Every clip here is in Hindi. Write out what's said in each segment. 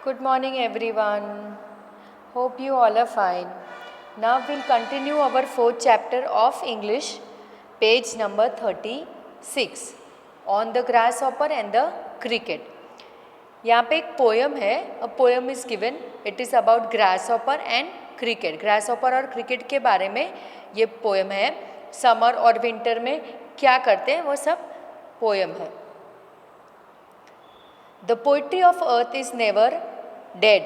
Good morning, everyone. Hope you all are fine. Now we'll continue our fourth chapter of English, page number 36, on the grasshopper and the cricket. यहाँ पे एक पोयम है. A poem is given. It is about grasshopper and cricket. Grasshopper और क्रिकेट के बारे में ये पोयम है. समर और विंटर में क्या करते हैं वो सब पोयम है. The poetry of earth is never dead.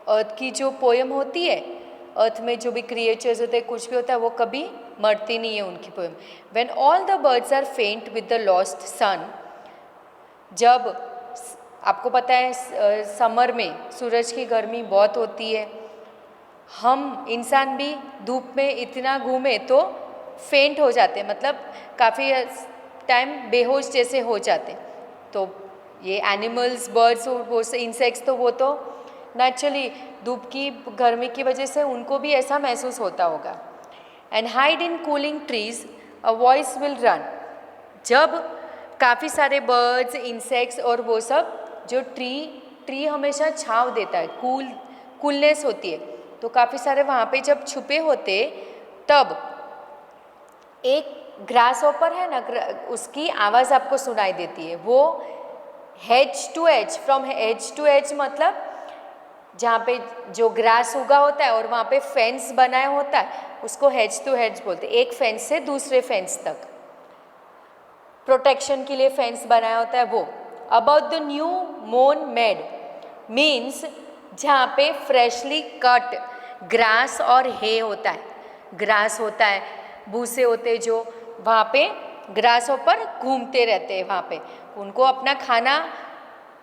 अर्थ की जो पोयम होती है, अर्थ में जो भी क्रिएचर्स होते हैं, कुछ भी होता है, वो कभी मरती नहीं है उनकी poem. When all the birds are faint with the lost sun. जब आपको पता है समर में सूरज की गर्मी बहुत होती है, हम इंसान भी धूप में इतना घूमे तो फेंट हो जाते, मतलब काफ़ी टाइम बेहोश जैसे हो जाते. तो ये एनिमल्स, बर्ड्स और वो इंसेक्ट्स, तो वो तो नेचुरली धूप की गर्मी की वजह से उनको भी ऐसा महसूस होता होगा. And hide in cooling trees a voice will run. जब काफ़ी सारे बर्ड्स, इंसेक्ट्स और वो सब, जो ट्री हमेशा छाँव देता है, कूलनेस होती है, तो काफ़ी सारे वहाँ पे जब छुपे होते, तब एक ग्रासहॉपर है ना, उसकी आवाज़ आपको सुनाई देती है. वो hedge to edge, from edge to edge मतलब जहाँ पे जो ग्रास उगा होता है और वहाँ पे फेंस बनाया होता है, उसको हेज टू हेज बोलते हैं. एक फेंस से दूसरे फेंस तक प्रोटेक्शन के लिए फेंस बनाया होता है वो. अबाउट द न्यू मोन मेड मीन्स जहाँ पे फ्रेशली कट ग्रास और हे होता है. ग्रास होता है, भूसे होते हैं, जो वहाँ पे ग्रासहॉपर घूमते रहते हैं. वहाँ पे उनको अपना खाना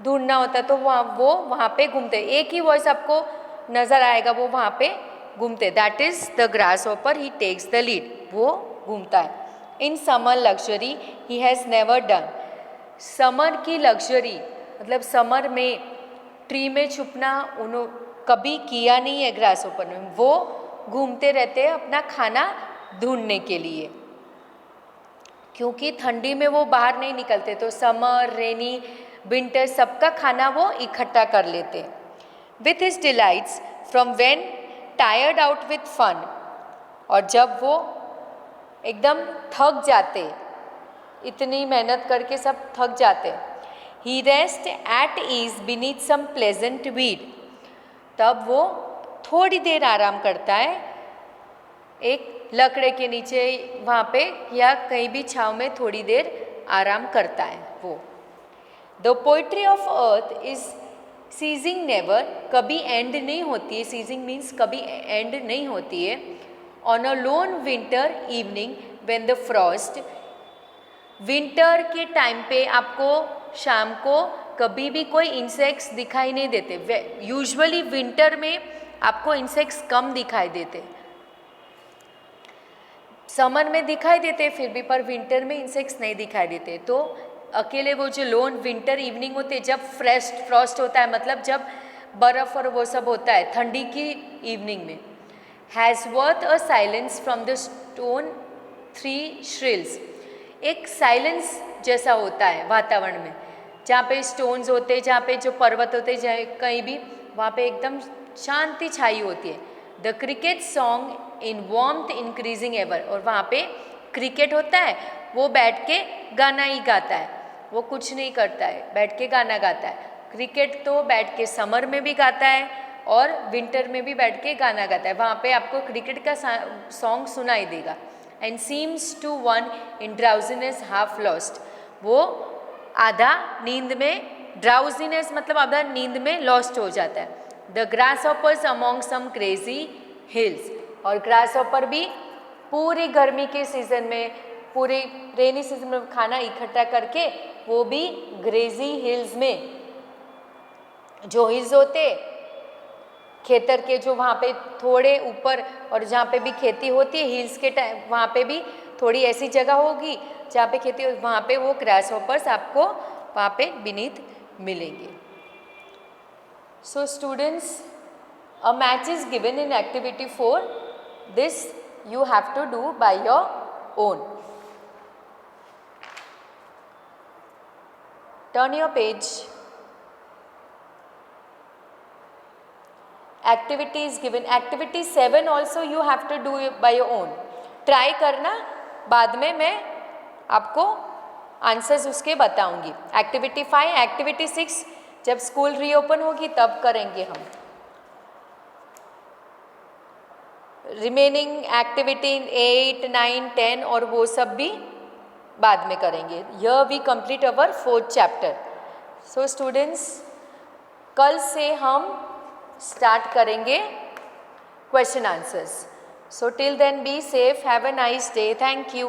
ढूंढना होता है, तो वो वहाँ पे घूमते. एक ही वॉइस आपको नज़र आएगा, वो वहाँ पे घूमते. That is the grasshopper, he takes the lead. वो घूमता है. In summer luxury he has never done. Summer की लग्जरी मतलब समर में ट्री में छुपना उन्होंने कभी किया नहीं है ग्रासहॉपर ने. वो घूमते रहते हैं अपना खाना ढूंढने के लिए, क्योंकि ठंडी में वो बाहर नहीं निकलते, तो समर, रेनी, विंटर सबका खाना वो इकट्ठा कर लेते. With his delights from when tired out with fun. और जब वो एकदम थक जाते, इतनी मेहनत करके सब थक जाते, ही rest at ease beneath some pleasant weed. तब वो थोड़ी देर आराम करता है एक लकड़े के नीचे, वहाँ पे या कहीं भी छाँव में थोड़ी देर आराम करता है वो. The poetry of earth is ceasing never. कभी एंड नहीं होती है. सीजिंग मीन्स कभी एंड नहीं होती है. On a loan winter evening when the Frost. Winter के टाइम पे आपको शाम को कभी भी कोई इंसेक्ट्स दिखाई नहीं देते. यूजुअली विंटर में आपको इंसेक्ट्स कम दिखाई देते, समर में दिखाई देते फिर भी, पर विंटर में इंसेक्ट्स नहीं दिखाई देते. तो अकेले वो जो लोन विंटर इवनिंग होते हैं, जब फ्रॉस्ट होता है, मतलब जब बर्फ़ और वो सब होता है ठंडी की इवनिंग में. Has worth a silence from the stone three श्रिल्स. एक साइलेंस जैसा होता है वातावरण में, जहाँ पे स्टोन्स होते हैं, जहाँ पे जो पर्वत होते हैं, जहाँ कहीं भी, वहाँ पे एकदम शांति छाई होती है. The cricket song in warmth increasing ever. और वहाँ पे क्रिकेट होता है, वो बैठ के गाना ही गाता है, वो कुछ नहीं करता है, बैठ के गाना गाता है. क्रिकेट तो बैठ के समर में भी गाता है और विंटर में भी बैठ के गाना गाता है. वहाँ पे आपको क्रिकेट का सॉन्ग सुनाई देगा. And seems to one in drowsiness half lost. वो आधा नींद में, ड्राउजीनेस मतलब आधा नींद में लॉस्ट हो जाता है. The grasshoppers among some crazy hills. और ग्रासहॉपर भी पूरी गर्मी के सीज़न में, पूरी रेनी सीजन में खाना इकट्ठा करके वो भी ग्रेजी हिल्स में, जो हिल्स होते खेतर के, जो वहाँ पे थोड़े ऊपर और जहाँ पे भी खेती होती है हिल्स के टाइम, वहाँ पे भी थोड़ी ऐसी जगह होगी जहाँ पे खेती हो, वहाँ पे वो ग्रासहॉपर्स आपको वहाँ पे बीनीथ मिलेंगे. So students, a match is given in activity 4. This you have to do by your own. Turn your page. Activity is given, activity 7 also you have to do by your own, try करना, बाद में मैं आपको आंसर्स उसके बताऊंगी। एक्टिविटी 5, एक्टिविटी 6 जब स्कूल रीओपन होगी तब करेंगे हम। रिमेनिंग एक्टिविटी 8, 9, 10 और वो सब भी बाद में करेंगे। Here we complete our 4th chapter. So students, कल से हम स्टार्ट करेंगे question answers. So till then be safe, have a nice day, thank you.